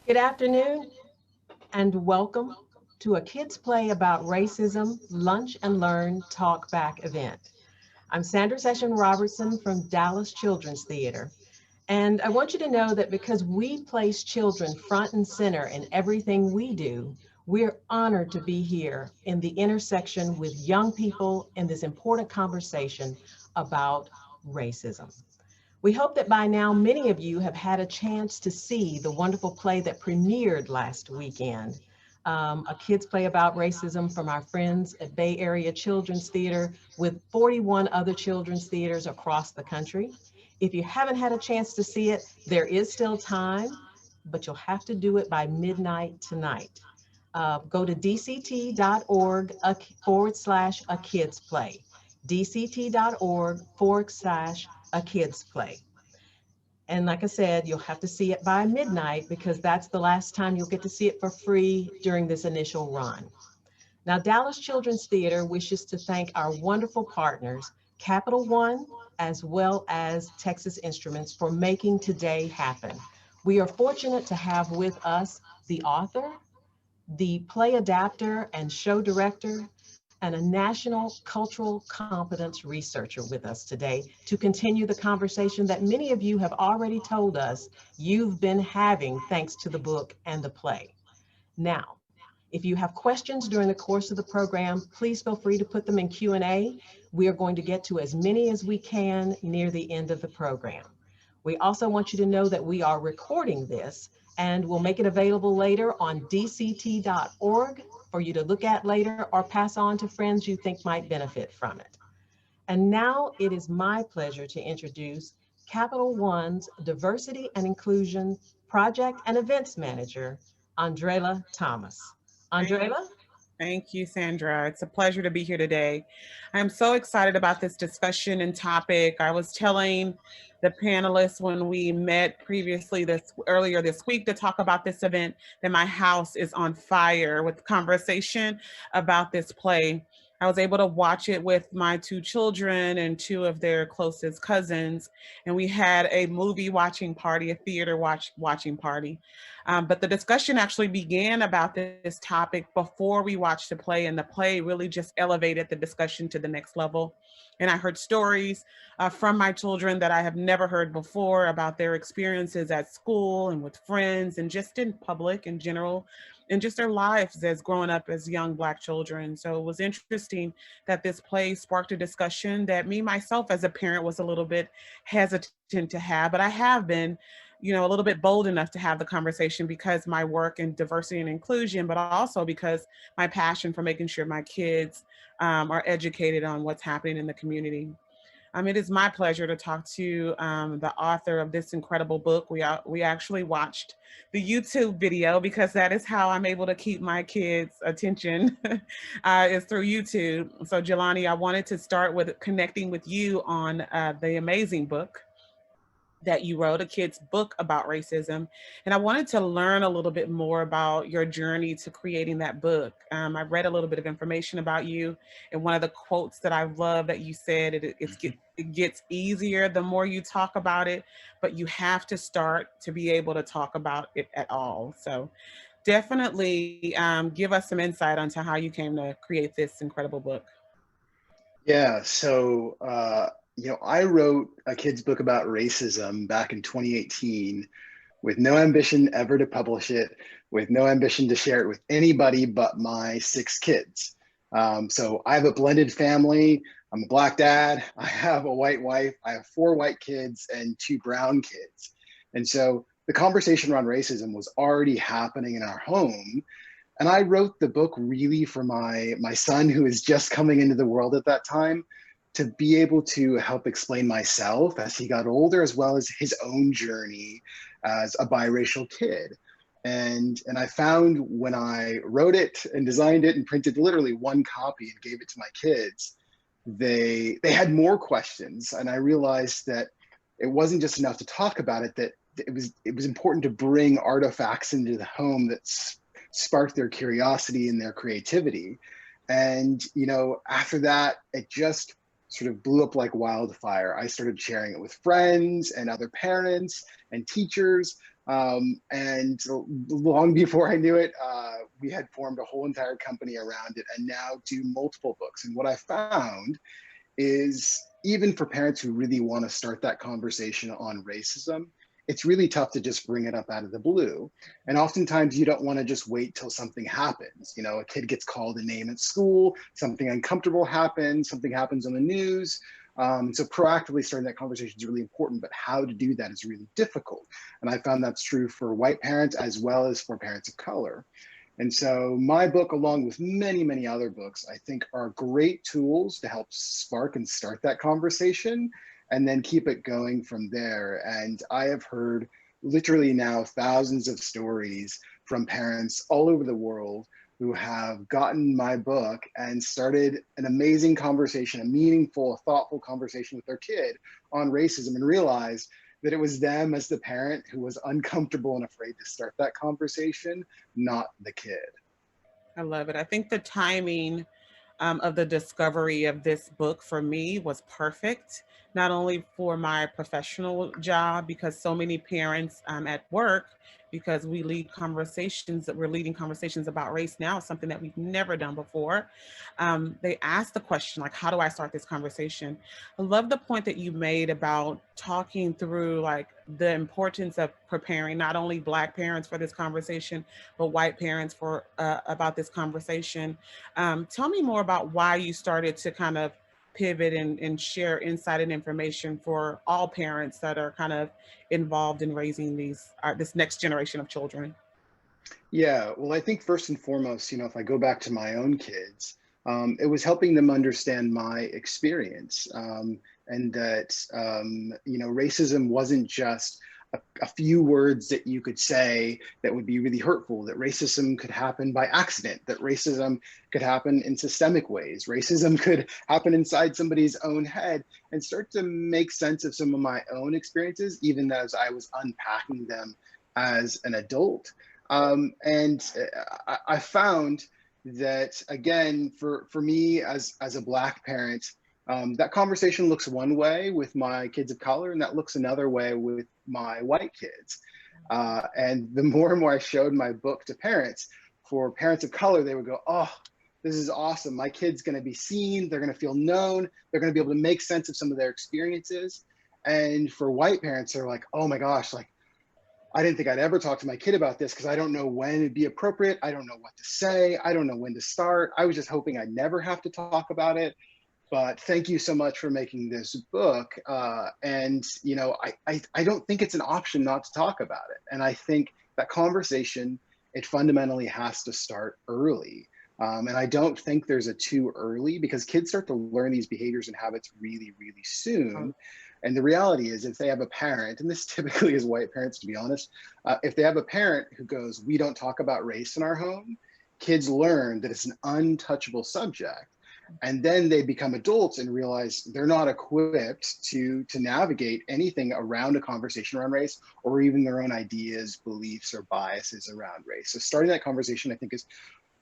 Good afternoon and welcome to a Kids Play About Racism Lunch and Learn Talkback event. I'm Sandra Session Robertson from Dallas Children's Theater. And I want you to know that because we place children front and center in everything we do, we're honored to be here in the intersection with young people in this important conversation about racism. We hope that by now many of you have had a chance to see the wonderful play that premiered last weekend. A kids play about racism from our friends at Bay Area Children's Theater with 41 other children's theaters across the country. If you haven't had a chance to see it, there is still time, but you'll have to do it by midnight tonight. Go to dct.org / a kids play. dct.org / a kids play. And like I said, you'll have to see it by midnight because that's the last time you'll get to see it for free during this initial run. Now, Dallas Children's Theater wishes to thank our wonderful partners, Capital One, as well as Texas Instruments, for making today happen. We are fortunate to have with us the author, the play adapter and show director, and a national cultural competence researcher with us today to continue the conversation that many of you have already told us you've been having thanks to the book and the play. Now, if you have questions during the course of the program, please feel free to put them in Q&A. We are going to get to as many as we can near the end of the program. We also want you to know that we are recording this and we'll make it available later on dct.org for you to look at later or pass on to friends you think might benefit from it. And now it is my pleasure to introduce Capital One's Diversity and Inclusion Project and Events Manager, Andrela Thomas. Thank, Andrela? thank you, Sandra. It's a pleasure to be here today. I'm so excited about this discussion and topic. I was telling the panelists when we met previously this earlier this week to talk about this event that my house is on fire with conversation about this play. I was able to watch it with my two children and two of their closest cousins, and we had a movie watching party, a theater watching party. But the discussion actually began about this topic before we watched the play, and the play really just elevated the discussion to the next level. And I heard stories from my children that I have never heard before about their experiences at school and with friends and just in public in general, and just their lives as growing up as young Black children. So it was interesting that this play sparked a discussion that me myself as a parent was a little bit hesitant to have, but I have been a little bit bold enough to have the conversation because my work in diversity and inclusion, but also because my passion for making sure my kids are educated on what's happening in the community. It is my pleasure to talk to the author of this incredible book. We actually watched the YouTube video because that is how I'm able to keep my kids' attention is through YouTube. So Jelani, I wanted to start with connecting with you on the amazing book that you wrote, a kid's book about racism. And I wanted to learn a little bit more about your journey to creating that book. I read a little bit of information about you, and one of the quotes that I love that you said, it gets easier the more you talk about it, but you have to start to be able to talk about it at all. So definitely give us some insight onto how you came to create this incredible book. I wrote a kid's book about racism back in 2018 with no ambition ever to publish it, with no ambition to share it with anybody but my 6 kids. So I have a blended family. I'm a Black dad. I have a white wife. I have 4 white kids and 2 brown kids. And so the conversation around racism was already happening in our home. And I wrote the book really for my son, who was just coming into the world at that time, to be able to help explain myself as he got older, as well as his own journey as a biracial kid. And I found when I wrote it and designed it and printed literally 1 copy and gave it to my kids, they had more questions. And I realized that it wasn't just enough to talk about it, that it was important to bring artifacts into the home that sparked their curiosity and their creativity. And, after that, it just sort of blew up like wildfire. I started sharing it with friends and other parents and teachers. And long before I knew it, we had formed a whole entire company around it and now do multiple books. And what I found is even for parents who really want to start that conversation on racism, it's really tough to just bring it up out of the blue. And oftentimes you don't want to just wait till something happens. You know, a kid gets called a name at school, something uncomfortable happens, something happens on the news. So proactively starting that conversation is really important, but how to do that is really difficult. And I found that's true for white parents as well as for parents of color. And so my book, along with many, many other books, I think are great tools to help spark and start that conversation and then keep it going from there. And I have heard literally now thousands of stories from parents all over the world who have gotten my book and started an amazing conversation, a meaningful, thoughtful conversation with their kid on racism and realized that it was them as the parent who was uncomfortable and afraid to start that conversation, not the kid. I love it. I think the timing of the discovery of this book for me was perfect, not only for my professional job, because so many parents at work, because we lead conversations that we're leading conversations about race now, something that we've never done before. They ask the question, like, how do I start this conversation? I love the point that you made about talking through like the importance of preparing not only Black parents for this conversation, but white parents for about this conversation. Tell me more about why you started to kind of pivot and share insight and information for all parents that are kind of involved in raising this next generation of children. Yeah, well, I think first and foremost, you know, if I go back to my own kids, it was helping them understand my experience, and that, you know, racism wasn't just a few words that you could say that would be really hurtful, that racism could happen by accident, that racism could happen in systemic ways, racism could happen inside somebody's own head, and start to make sense of some of my own experiences, even as I was unpacking them as an adult. I found that, again, for me as a Black parent, that conversation looks one way with my kids of color, and that looks another way with my white kids. And the more and more I showed my book to parents, for parents of color, they would go, oh, this is awesome. My kid's going to be seen. They're going to feel known. They're going to be able to make sense of some of their experiences. And for white parents, they're like, oh my gosh, like, I didn't think I'd ever talk to my kid about this because I don't know when it'd be appropriate. I don't know what to say. I don't know when to start. I was just hoping I'd never have to talk about it. But thank you so much for making this book. And, you know, I don't think it's an option not to talk about it. And I think that conversation, it fundamentally has to start early. And I don't think there's a too early, because kids start to learn these behaviors and habits really, really soon. And the reality is, if they have a parent, and this typically is white parents, to be honest, if they have a parent who goes, we don't talk about race in our home, kids learn that it's an untouchable subject. And then they become adults and realize they're not equipped to navigate anything around a conversation around race, or even their own ideas, beliefs, or biases around race. So starting that conversation, I think, is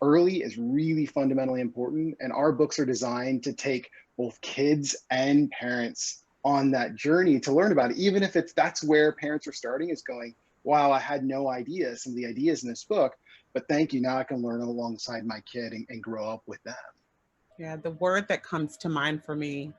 early is really fundamentally important. And our books are designed to take both kids and parents on that journey to learn about it, even if that's where parents are starting, is going, wow, I had no idea some of the ideas in this book, but thank you, now I can learn alongside my kid and grow up with them. Yeah, the word that comes to mind for me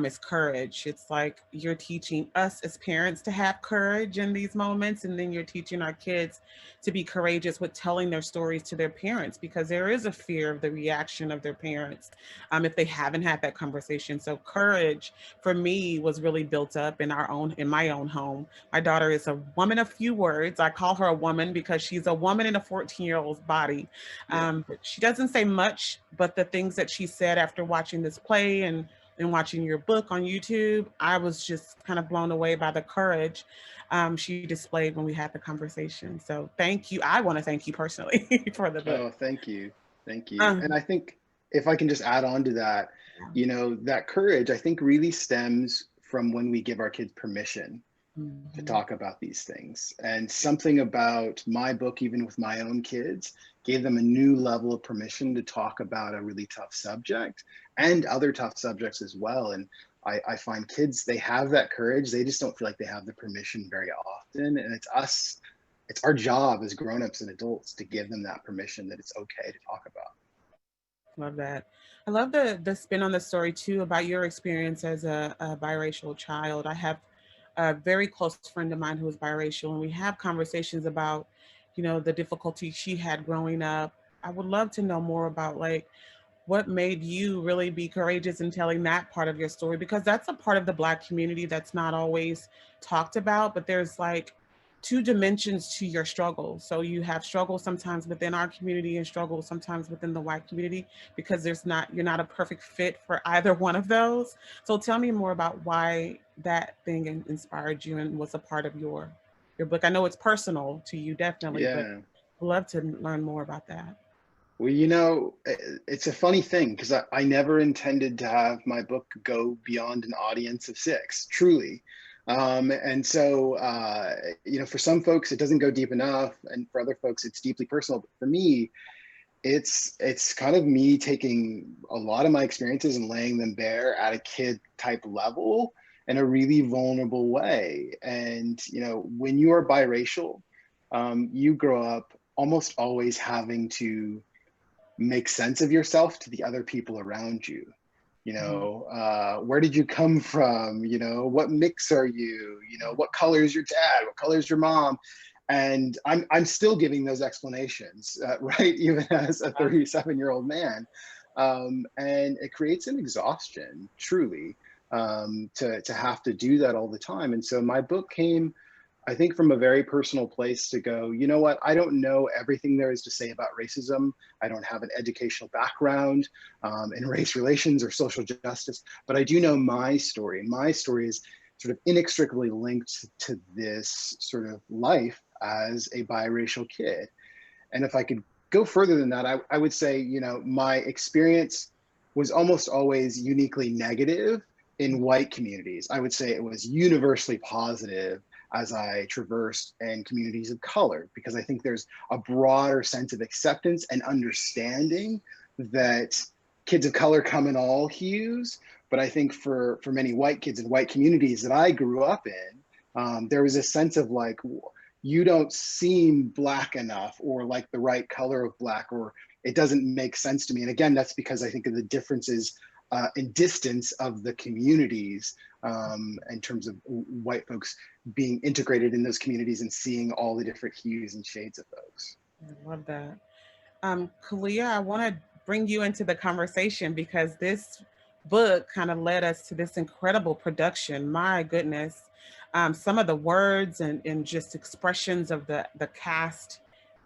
is courage. It's like you're teaching us as parents to have courage in these moments, and then you're teaching our kids to be courageous with telling their stories to their parents, because there is a fear of the reaction of their parents if they haven't had that conversation. So courage for me was really built up in my own home. My daughter is a woman of few words. I call her a woman because she's a woman in a 14-year-old's body. She doesn't say much, but the things that she said after watching this play and watching your book on YouTube, I was just kind of blown away by the courage she displayed when we had the conversation. So thank you. I want to thank you personally for the book. Oh, thank you. Thank you. And I think if I can just add on to that, you know, that courage, I think, really stems from when we give our kids permission to talk about these things. And something about my book, even with my own kids, gave them a new level of permission to talk about a really tough subject and other tough subjects as well. And I find kids, they have that courage. They just don't feel like they have the permission very often. And it's our job as grownups and adults to give them that permission that it's okay to talk about. Love that. I love the spin on the story too about your experience as a biracial child. I have a very close friend of mine who is biracial, and we have conversations about, the difficulty she had growing up. I would love to know more about like what made you really be courageous in telling that part of your story, because that's a part of the Black community that's not always talked about, but there's like two dimensions to your struggle. So you have struggle sometimes within our community and struggle sometimes within the white community, because you're not a perfect fit for either one of those. So tell me more about why that thing inspired you and was a part of your book. I know it's personal to you, definitely, but Yeah. I'd love to learn more about that. Well, it's a funny thing because I never intended to have my book go beyond an audience of 6, truly. And so, for some folks, it doesn't go deep enough. And for other folks, it's deeply personal. But for me, it's kind of me taking a lot of my experiences and laying them bare at a kid type level in a really vulnerable way. And, when you are biracial, you grow up almost always having to make sense of yourself to the other people around you. Where did you come from? What mix are you? What color is your dad? What color is your mom? And I'm still giving those explanations, right? Even as a 37-year-old man. And it creates an exhaustion, truly, to have to do that all the time. And so my book came, I think, from a very personal place to go, you know what, I don't know everything there is to say about racism. I don't have an educational background in race relations or social justice, but I do know my story. And my story is sort of inextricably linked to this sort of life as a biracial kid. And if I could go further than that, I would say, my experience was almost always uniquely negative in white communities. I would say it was universally positive as I traversed in communities of color, because I think there's a broader sense of acceptance and understanding that kids of color come in all hues. But I think for many white kids in white communities that I grew up in, there was a sense of like, you don't seem Black enough, or like the right color of Black, or it doesn't make sense to me. And again, that's because I think of the differences in distance of the communities, in terms of white folks being integrated in those communities and seeing all the different hues and shades of folks. I love that. Khalia, I want to bring you into the conversation because this book kind of led us to this incredible production. My goodness. Some of the words and just expressions of the cast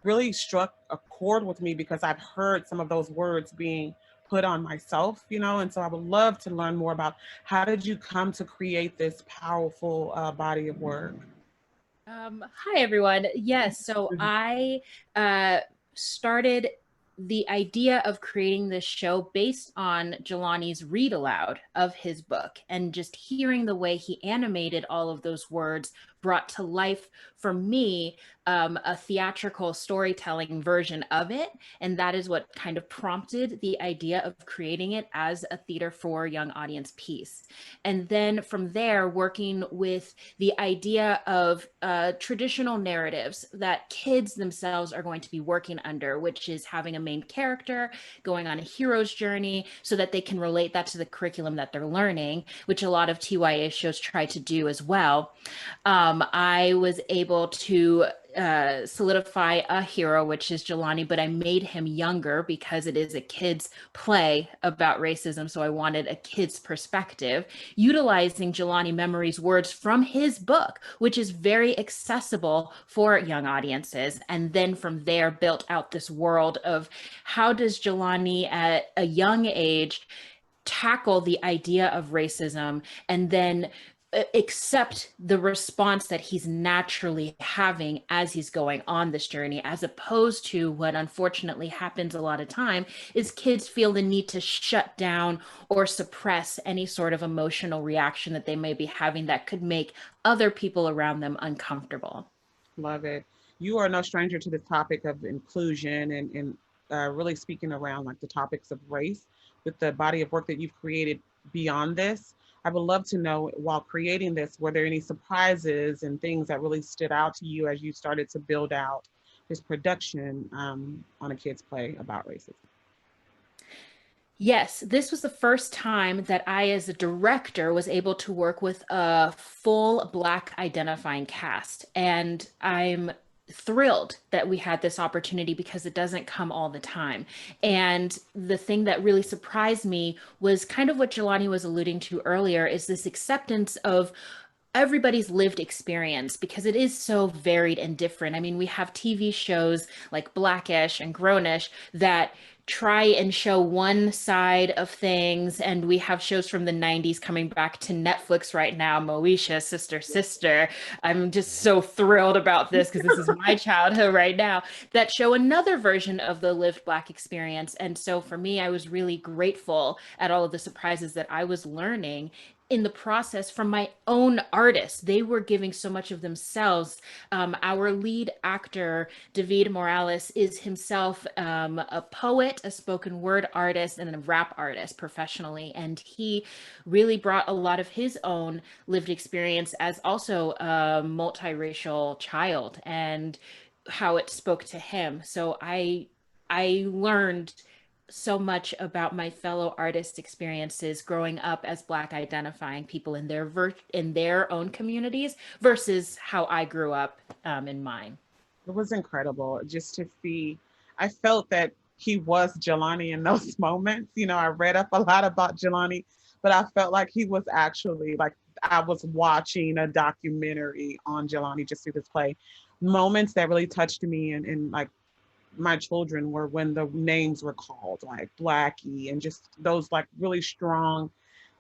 really struck a chord with me, because I've heard some of those words being put on myself, and so I would love to learn more about how did you come to create this powerful body of work? Hi, everyone. Yes, so I started the idea of creating this show based on Jelani's read aloud of his book, and just hearing the way he animated all of those words brought to life for me a theatrical storytelling version of it. And that is what kind of prompted the idea of creating it as a theater for young audience piece. And then from there, working with the idea of traditional narratives that kids themselves are going to be working under, which is having a main character going on a hero's journey so that they can relate that to the curriculum that they're learning, which a lot of TYA shows try to do as well. I was able to solidify a hero, which is Jelani, but I made him younger because it is a kid's play about racism. So I wanted a kid's perspective, utilizing Jelani Memory's words from his book, which is very accessible for young audiences. And then from there, built out this world of how does Jelani at a young age tackle the idea of racism, and then accept the response that he's naturally having as he's going on this journey, as opposed to what unfortunately happens a lot of time is kids feel the need to shut down or suppress any sort of emotional reaction that they may be having that could make other people around them uncomfortable. Love it. You are no stranger to the topic of inclusion and really speaking around like the topics of race with the body of work that you've created beyond this. I would love to know, while creating this, were there any surprises and things that really stood out to you as you started to build out this production on a kid's play about racism? Yes, this was the first time that I, as a director, was able to work with a full Black identifying cast. And I'm thrilled that we had this opportunity because it doesn't come all the time. And the thing that really surprised me was kind of what Jelani was alluding to earlier, is this acceptance of everybody's lived experience, because it is so varied and different. I mean, we have TV shows like Blackish and Grownish that try and show one side of things, and we have shows from the 90s coming back to Netflix right now, Moesha, Sister Sister. I'm just so thrilled about this because this is my childhood right now, that show another version of the lived Black experience. And so for me, I was really grateful at all of the surprises that I was learning in the process from my own artists. They were giving so much of themselves. Our lead actor, David Morales, is himself a poet, a spoken word artist, and a rap artist professionally. And he really brought a lot of his own lived experience as also a multiracial child, and how it spoke to him. So I learned so much about my fellow artists' experiences growing up as Black identifying people in their own communities versus how I grew up in mine. It was incredible just to see. I felt that he was Jelani in those moments. You know, I read up a lot about Jelani, but I felt like he was actually like I was watching a documentary on Jelani just through this play. Moments that really touched me and like my children were when the names were called, like Blackie, and just those like really strong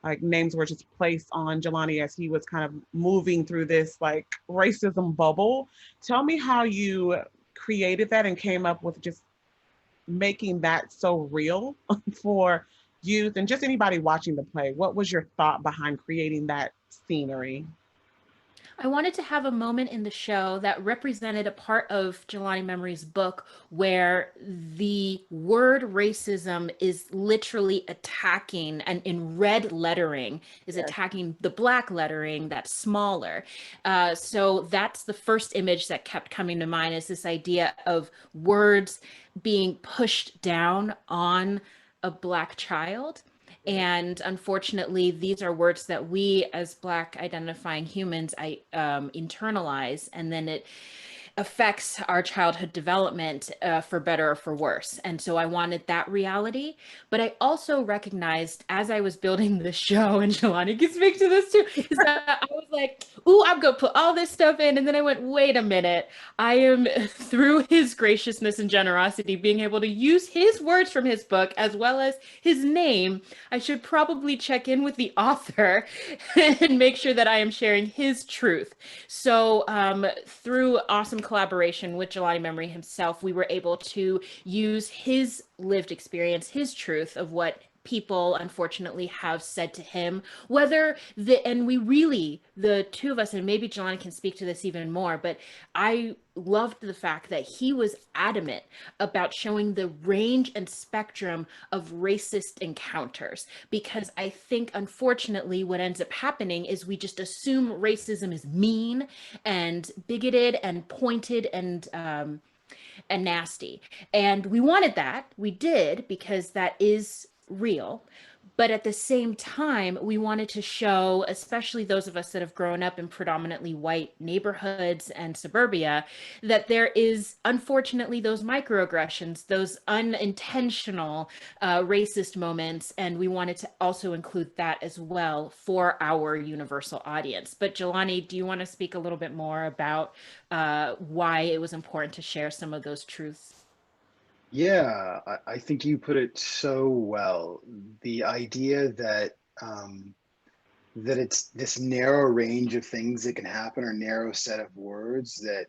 like names were just placed on Jelani as he was kind of moving through this like racism bubble. Tell me how you created that and came up with just making that so real for youth and just anybody watching the play. What was your thought behind creating that scenery? I wanted to have a moment in the show that represented a part of Jelani Memory's book where the word racism is literally attacking, and in red lettering is attacking the Black lettering that's smaller. So that's the first image that kept coming to mind, is this idea of words being pushed down on a Black child. And unfortunately, these are words that we as Black identifying humans internalize, and then it affects our childhood development for better or for worse. And so I wanted that reality. But I also recognized as I was building the show, and Jelani can speak to this too, is that I was like, ooh, I'm going to put all this stuff in. And then I went, wait a minute. I am, through his graciousness and generosity, being able to use his words from his book as well as his name. I should probably check in with the author and make sure that I am sharing his truth. So through awesome collaboration with Jelani Memory himself, we were able to use his lived experience, his truth of what people unfortunately have said to him, and we really, the two of us, and maybe Jelani can speak to this even more, but I loved the fact that he was adamant about showing the range and spectrum of racist encounters, because I think unfortunately what ends up happening is we just assume racism is mean and bigoted and pointed and nasty. And we wanted that. We did, because that is real. But at the same time, we wanted to show, especially those of us that have grown up in predominantly white neighborhoods and suburbia, that there is unfortunately those microaggressions, those unintentional racist moments. And we wanted to also include that as well for our universal audience. But Jelani, do you want to speak a little bit more about why it was important to share some of those truths? Yeah, I think you put it so well. The idea that that it's this narrow range of things that can happen, or narrow set of words that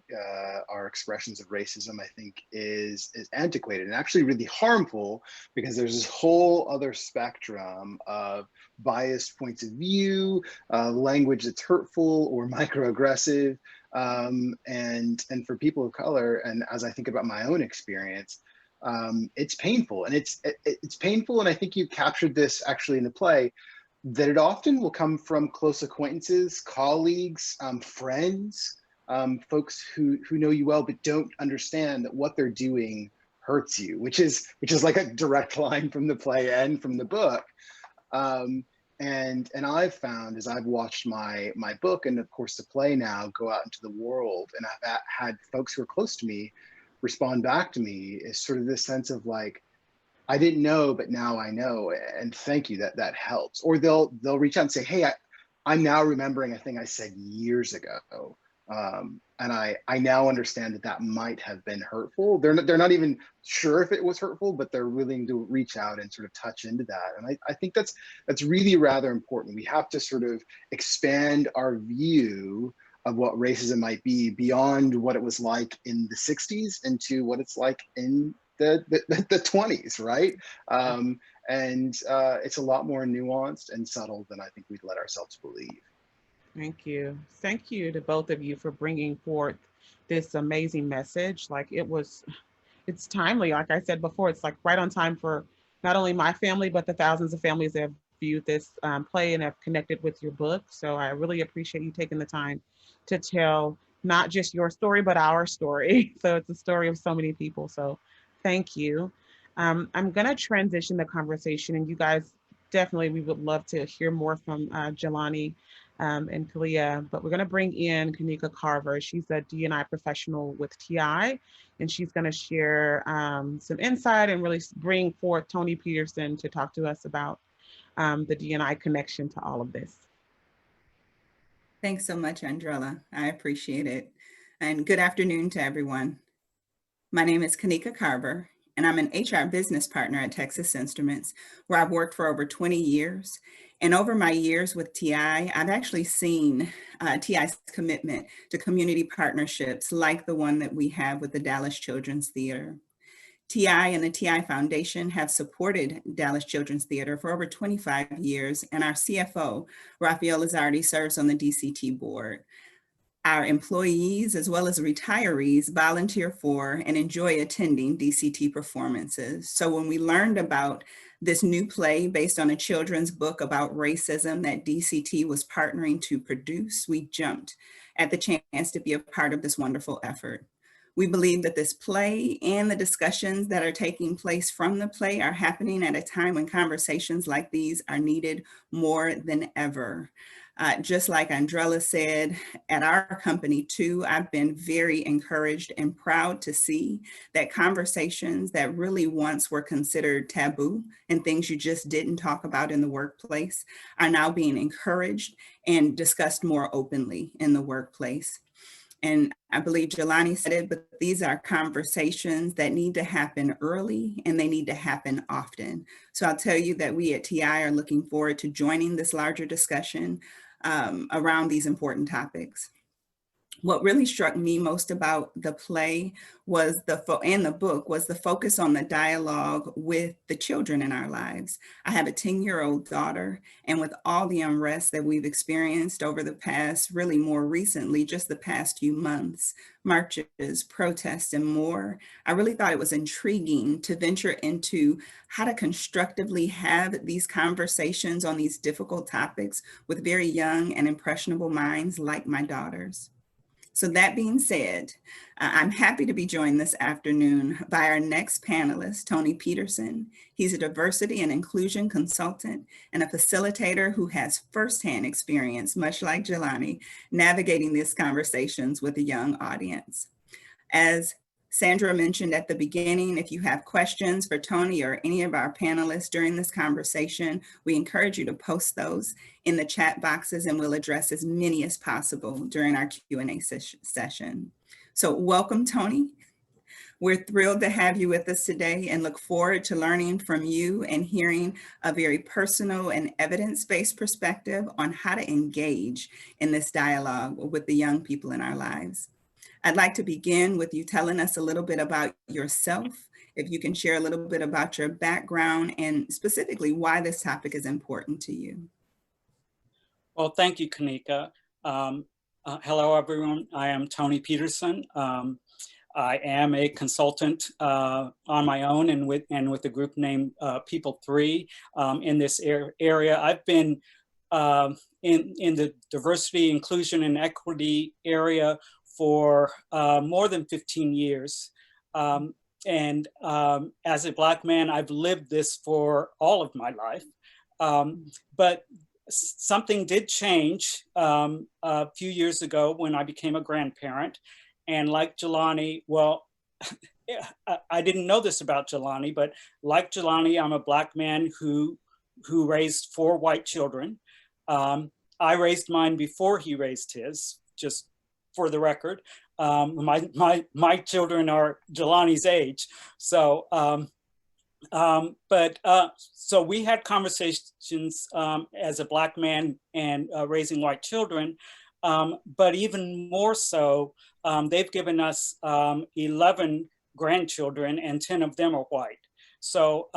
are expressions of racism, I think is antiquated and actually really harmful, because there's this whole other spectrum of biased points of view, language that's hurtful or microaggressive, and for people of color. And as I think about my own experience, it's painful, and it's painful. And I think you captured this actually in the play. that it often will come from close acquaintances, colleagues, friends, folks who know you well but don't understand that what they're doing hurts you, which is like a direct line from the play and from the book. And I've found, as I've watched my book and of course the play now go out into the world, and I've had folks who are close to me respond back to me, is sort of this sense of like, I didn't know, but now I know, and thank you, that helps. Or they'll reach out and say, hey, I'm now remembering a thing I said years ago. And I now understand that might have been hurtful. They're not even sure if it was hurtful, but they're willing to reach out and sort of touch into that. And I think that's really rather important. We have to sort of expand our view of what racism might be beyond what it was like in the 60s into what it's like in the 20s, right? And it's a lot more nuanced and subtle than I think we'd let ourselves believe. Thank you. Thank you to both of you for bringing forth this amazing message. Like it's timely. Like I said before, it's like right on time for not only my family, but the thousands of families that have viewed this play and have connected with your book. So I really appreciate you taking the time to tell not just your story, but our story. So it's a story of so many people. So thank you. I'm gonna transition the conversation, and you guys definitely, we would love to hear more from Jelani and Khalia, but we're going to bring in Khalia Carver. She's a D&I professional with TI, and she's going to share some insight and really bring forth Tony Peterson to talk to us about the D&I connection to all of this. Thanks so much, Andrela. I appreciate it. And good afternoon to everyone. My name is Khalia Carver, and I'm an HR business partner at Texas Instruments, where I've worked for over 20 years. And over my years with TI, I've actually seen TI's commitment to community partnerships like the one that we have with the Dallas Children's Theater. TI and the TI Foundation have supported Dallas Children's Theater for over 25 years, and our CFO, Raphael Lizardi, serves on the DCT board. Our employees, as well as retirees, volunteer for and enjoy attending DCT performances. So when we learned about this new play based on a children's book about racism that DCT was partnering to produce, we jumped at the chance to be a part of this wonderful effort. We believe that this play and the discussions that are taking place from the play are happening at a time when conversations like these are needed more than ever. Just like Andrela said, at our company too, I've been very encouraged and proud to see that conversations that really once were considered taboo and things you just didn't talk about in the workplace are now being encouraged and discussed more openly in the workplace. And I believe Jelani said it, but these are conversations that need to happen early and they need to happen often. So I'll tell you that we at TI are looking forward to joining this larger discussion around these important topics. What really struck me most about the play was and the book was the focus on the dialogue with the children in our lives. I have a 10-year-old daughter, and with all the unrest that we've experienced over the past, really more recently, just the past few months, marches, protests, and more, I really thought it was intriguing to venture into how to constructively have these conversations on these difficult topics with very young and impressionable minds like my daughter's. So that being said, I'm happy to be joined this afternoon by our next panelist, Tony Peterson. He's a diversity and inclusion consultant and a facilitator who has firsthand experience, much like Jelani, navigating these conversations with a young audience. As Sandra mentioned at the beginning, if you have questions for Tony or any of our panelists during this conversation, we encourage you to post those in the chat boxes and we'll address as many as possible during our Q&A session. So welcome, Tony. We're thrilled to have you with us today and look forward to learning from you and hearing a very personal and evidence-based perspective on how to engage in this dialogue with the young people in our lives. I'd like to begin with you telling us a little bit about yourself, if you can share a little bit about your background and specifically why this topic is important to you. Well, thank you, Khalia. Hello, everyone. I am Tony Peterson. I am a consultant on my own and with a group named People 3 in this area. I've been in the diversity, inclusion, and equity area for more than 15 years. And as a Black man, I've lived this for all of my life. But something did change a few years ago when I became a grandparent. And like Jelani, well, I didn't know this about Jelani, but like Jelani, I'm a Black man who raised 4 white children. I raised mine before he raised his, just for the record. My children are Jelani's age. So, so we had conversations as a Black man and raising white children, but even more so, they've given us 11 grandchildren and 10 of them are white. So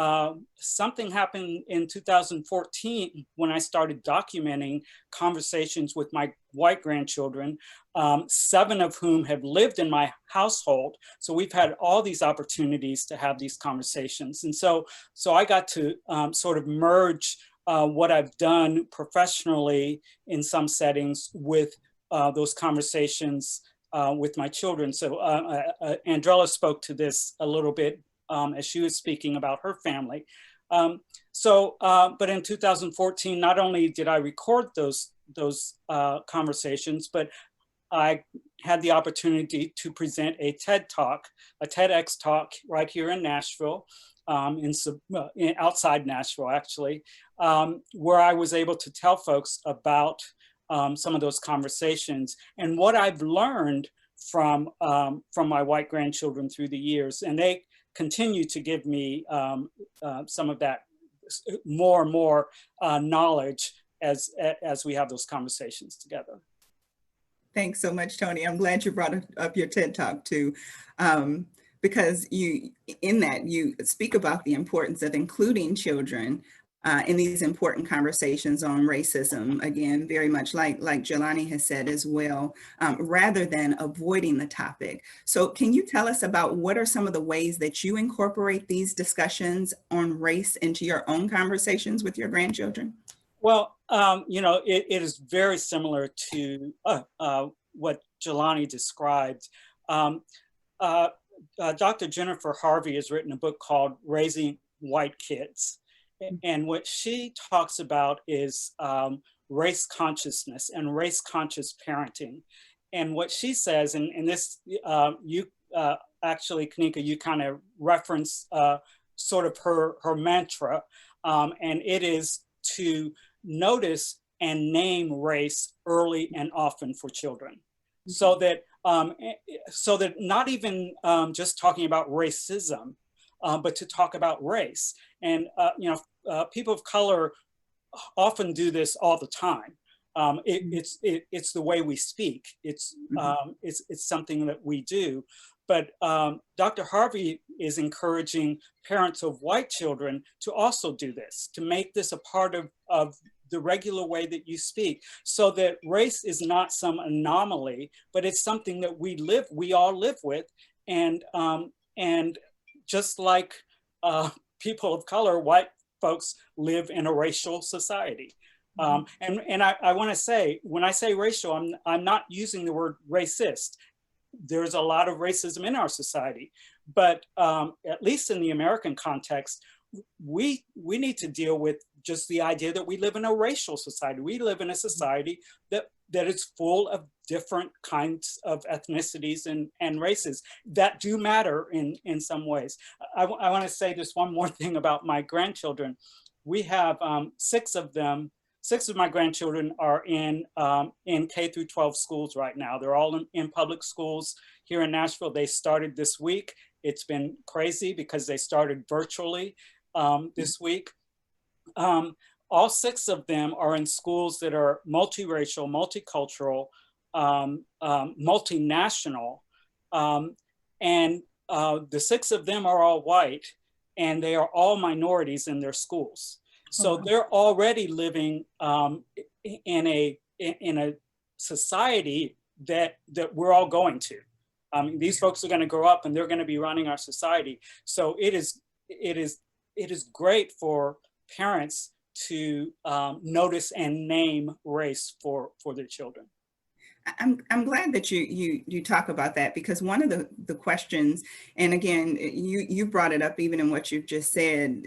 something happened in 2014 when I started documenting conversations with my white grandchildren, 7 of whom have lived in my household. So we've had all these opportunities to have these conversations. And so I got to sort of merge what I've done professionally in some settings with those conversations with my children. So Andrela spoke to this a little bit as she was speaking about her family. But in 2014, not only did I record those conversations, but I had the opportunity to present a TED Talk, a TEDx talk right here in Nashville, outside Nashville actually, where I was able to tell folks about some of those conversations and what I've learned from my white grandchildren through the years. And they continue to give me some of that more and more knowledge as we have those conversations together. Thanks so much, Tony. I'm glad you brought up your TED Talk too, because you speak about the importance of including children in these important conversations on racism, again, very much like Jelani has said as well, rather than avoiding the topic. So can you tell us about what are some of the ways that you incorporate these discussions on race into your own conversations with your grandchildren? Well, it is very similar to what Jelani described. Dr. Jennifer Harvey has written a book called Raising White Kids. And what she talks about is race consciousness and race conscious parenting. And what she says, and this, you actually, Kanika, you kind of reference sort of her mantra, and it is to notice and name race early and often for children. So that not even just talking about racism, but to talk about race. And people of color often do this all the time. It's the way we speak. It's something that we do. But Dr. Harvey is encouraging parents of white children to also do this, to make this a part of the regular way that you speak, so that race is not some anomaly, but it's something that we all live with. And just like people of color, white folks live in a racial society. And I want to say, when I say racial, I'm not using the word racist. There's a lot of racism in our society, but at least in the American context, we need to deal with just the idea that we live in a racial society. We live in a society that is full of different kinds of ethnicities and races that do matter in some ways. I want to say just one more thing about my grandchildren. We have 6 of them. 6 of my grandchildren are in K through 12 schools right now. They're all in public schools here in Nashville. They started this week. It's been crazy because they started virtually this week. All 6 of them are in schools that are multiracial, multicultural, multinational. And the 6 of them are all white, and they are all minorities in their schools. So they're already living in a society that we're all going to. These folks are going to grow up and they're going to be running our society. So it is great for parents to notice and name race for their children. I'm glad that you talk about that, because one of the questions, and again, you brought it up even in what you've just said,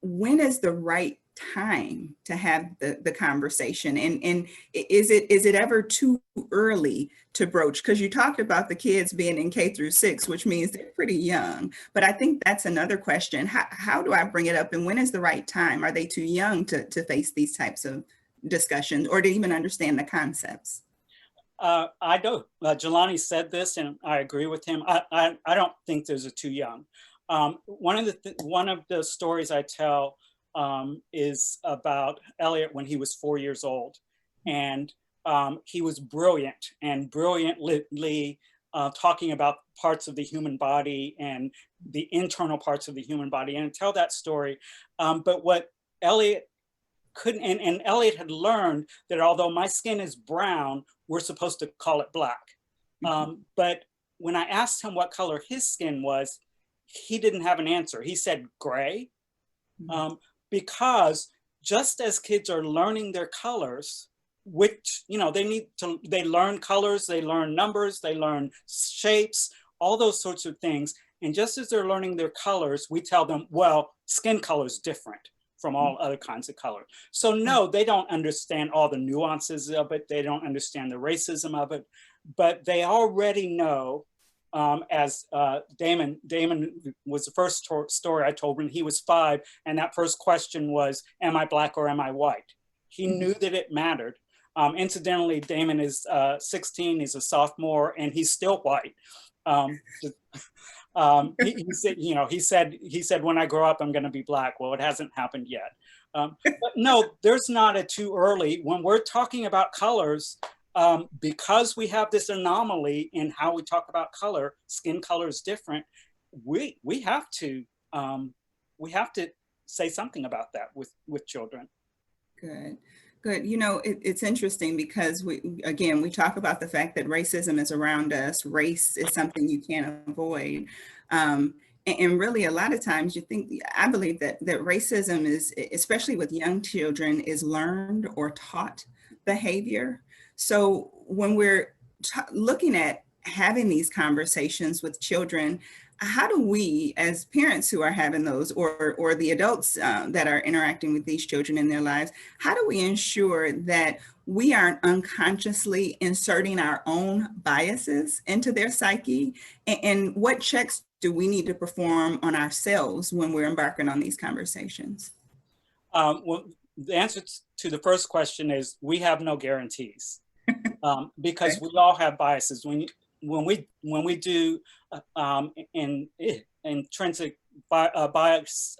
when is the right time to have the conversation, and is it ever too early to broach? Because you talked about the kids being in K through 6, which means they're pretty young, but I think that's another question. How do I bring it up, and when is the right time? Are they too young to face these types of discussions or to even understand the concepts? I don't. Jelani said this, and I agree with him. I don't think there's a too young. One of the stories I tell is about Elliot when he was 4 years old, and he was brilliant and brilliantly talking about parts of the human body and the internal parts of the human body, and I tell that story. But what Elliot couldn't, and Elliot had learned that although my skin is brown, we're supposed to call it black. But when I asked him what color his skin was, he didn't have an answer. He said gray, because just as kids are learning their colors, which, they learn colors, they learn numbers, they learn shapes, all those sorts of things. And just as they're learning their colors, we tell them, well, skin color is different from all other kinds of color. So no, they don't understand all the nuances of it. They don't understand the racism of it, but they already know, as Damon was the first story I told when he was 5, and that first question was, am I black or am I white? He knew that it mattered. Incidentally, Damon is 16, he's a sophomore, and he's still white. He said, when I grow up, I'm going to be black. Well, it hasn't happened yet. But no, there's not a too early. When we're talking about colors, because we have this anomaly in how we talk about color, skin color is different. We have to say something about that with children. Good. It's interesting because we talk about the fact that racism is around us. Race is something you can't avoid. And really a lot of times I believe that racism is, especially with young children, is learned or taught behavior. So when we're looking at having these conversations with children, how do we, as parents who are having those, or the adults that are interacting with these children in their lives, how do we ensure that we aren't unconsciously inserting our own biases into their psyche? And what checks do we need to perform on ourselves when we're embarking on these conversations? Well, the answer to the first question is we have no guarantees, because we all have biases. When we do intrinsic bias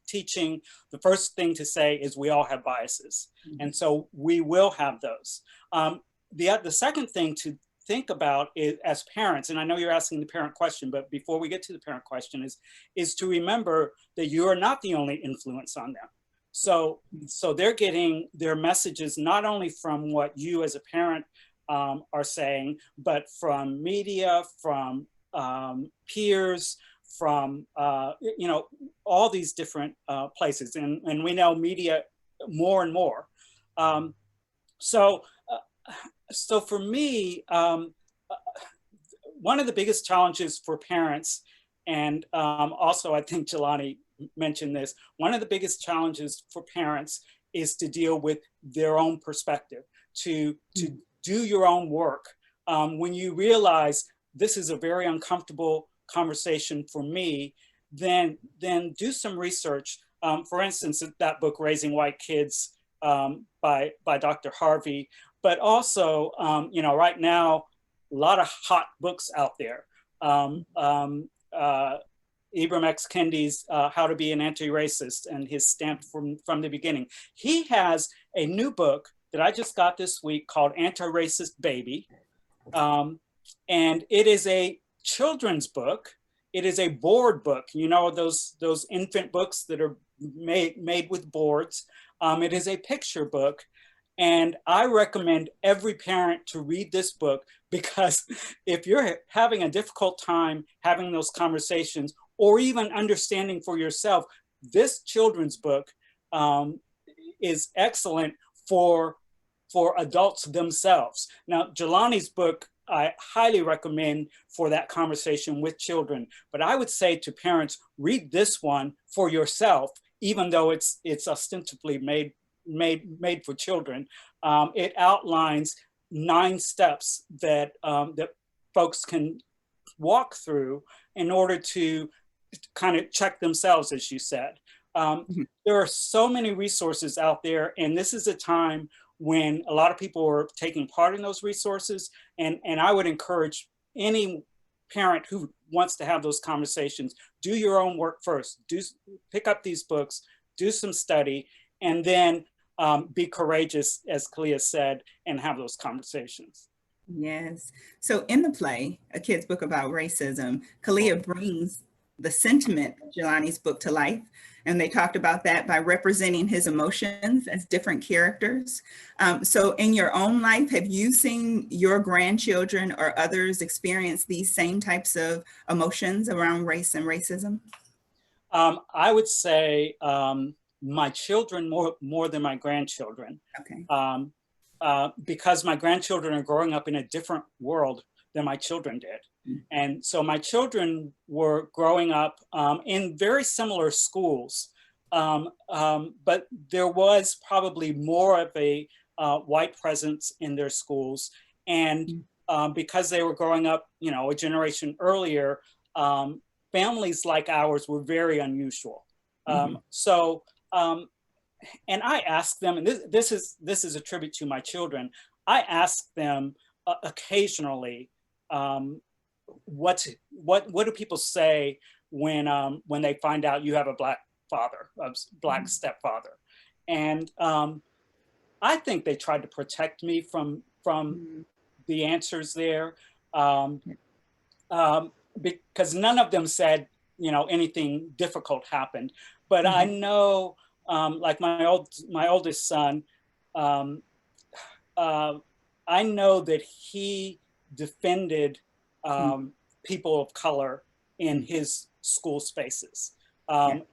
teaching, the first thing to say is we all have biases. And so we will have those. The second thing to think about is, as parents, and I know you're asking the parent question, but before we get to the parent question, is to remember that you are not the only influence on them. So they're getting their messages not only from what you as a parent are saying, but from media, from peers, from all these different places, and we know media more and more. So for me, one of the biggest challenges for parents, and also I think Jelani mentioned this, one of the biggest challenges for parents is to deal with their own perspective, to do your own work. When you realize this is a very uncomfortable conversation for me, then do some research. For instance, that book, Raising White Kids, by Dr. Harvey, but also, right now, a lot of hot books out there. Ibram X. Kendi's How to Be an Anti-Racist, and his stamp from the beginning. He has a new book that I just got this week called Anti-Racist Baby. And it is a children's book. It is a board book, those infant books that are made with boards. It is a picture book. And I recommend every parent to read this book, because if you're having a difficult time having those conversations or even understanding for yourself, this children's book is excellent for adults themselves. Now, Jelani's book, I highly recommend for that conversation with children, but I would say to parents, read this one for yourself, even though it's ostensibly made for children. It outlines 9 steps that that folks can walk through in order to kind of check themselves, as you said. There are so many resources out there, and this is a time when a lot of people are taking part in those resources. And I would encourage any parent who wants to have those conversations, do your own work first. Pick up these books, do some study, and then be courageous, as Khalia said, and have those conversations. Yes. So in the play, A Kid's Book About Racism, Khalia brings the sentiment of Jelani's book to life. And they talked about that by representing his emotions as different characters. So in your own life, have you seen your grandchildren or others experience these same types of emotions around race and racism? I would say my children more than my grandchildren. Okay. Because my grandchildren are growing up in a different world than my children did. And so my children were growing up in very similar schools, but there was probably more of a white presence in their schools. And because they were growing up, you know, a generation earlier, families like ours were very unusual. And I asked them, and this is a tribute to my children, I asked them occasionally, what do people say when they find out you have a black father, a black stepfather? And I think they tried to protect me from the answers there, because none of them said, you know, anything difficult happened. But I know, like my oldest son, I know that he defended people of color in his school spaces.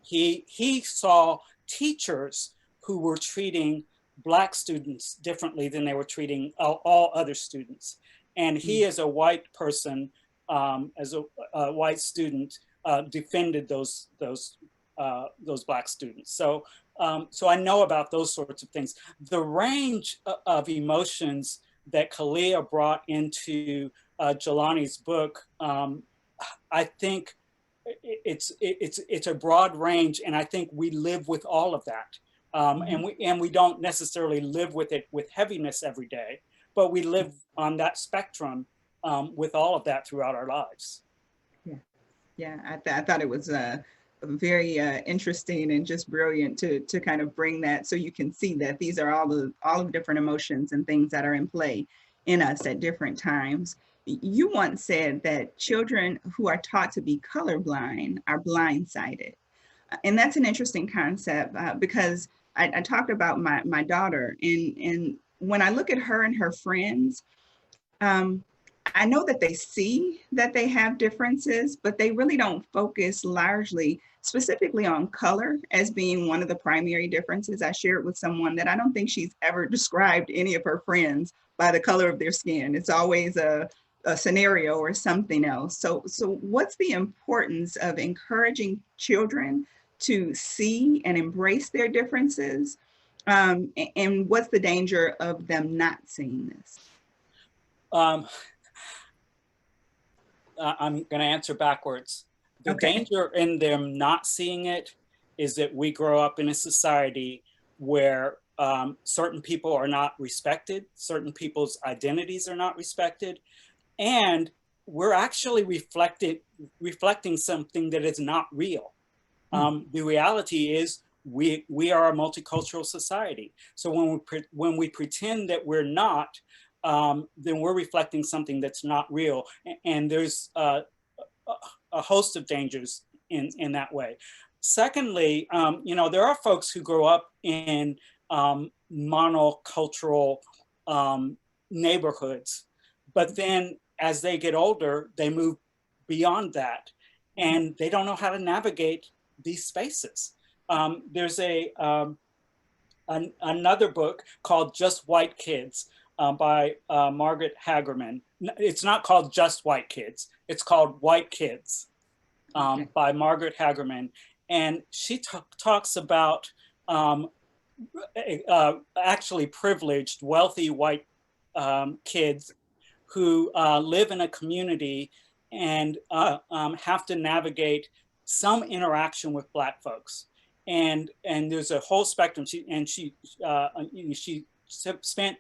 He saw teachers who were treating Black students differently than they were treating all other students. And he, as a white person, as a white student, defended those Black students. So I know about those sorts of things. The range of emotions that Khalia brought into Jelani's book, I think it's a broad range, and I think we live with all of that. And we don't necessarily live with it with heaviness every day, but we live on that spectrum with all of that throughout our lives. Yeah, I thought it was very interesting and just brilliant to kind of bring that, so you can see that these are all the different emotions and things that are in play in us at different times. You once said that children who are taught to be colorblind are blindsided. And that's an interesting concept because I talked about my daughter, and when I look at her and her friends, I know that they see that they have differences, but they really don't focus largely, specifically on color as being one of the primary differences. I shared with someone that I don't think she's ever described any of her friends by the color of their skin. It's always a scenario or something else. So what's the importance of encouraging children to see and embrace their differences? And what's the danger of them not seeing this? I'm going to answer backwards. The danger in them not seeing it is that we grow up in a society where certain people are not respected, certain people's identities are not respected, and we're actually reflecting something that is not real. The reality is we are a multicultural society. So when we pretend that we're not, then we're reflecting something that's not real. And there's a host of dangers in that way. Secondly, you know, there are folks who grow up in monocultural neighborhoods. But then as they get older, they move beyond that, and they don't know how to navigate these spaces. There's another book called Just White Kids by Margaret Hagerman. It's not called Just White Kids, it's called White Kids by Margaret Hagerman. And she talks about actually privileged, wealthy white kids who live in a community and have to navigate some interaction with Black folks. And there's a whole spectrum. She spent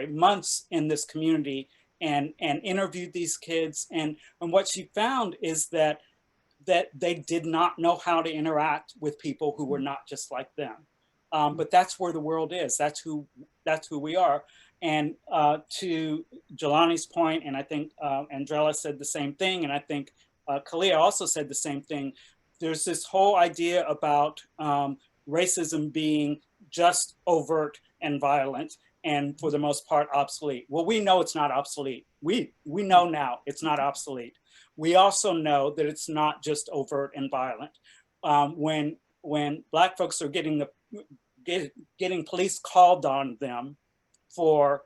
months in this community and interviewed these kids. And what she found is that they did not know how to interact with people who were not just like them. But that's where the world is. That's who we are. And to Jelani's point, and I think Andrela said the same thing, and I think Khalia also said the same thing. There's this whole idea about racism being just overt and violent, and for the most part obsolete. Well, we know it's not obsolete. We know now it's not obsolete. We also know that it's not just overt and violent. When Black folks are getting police called on them for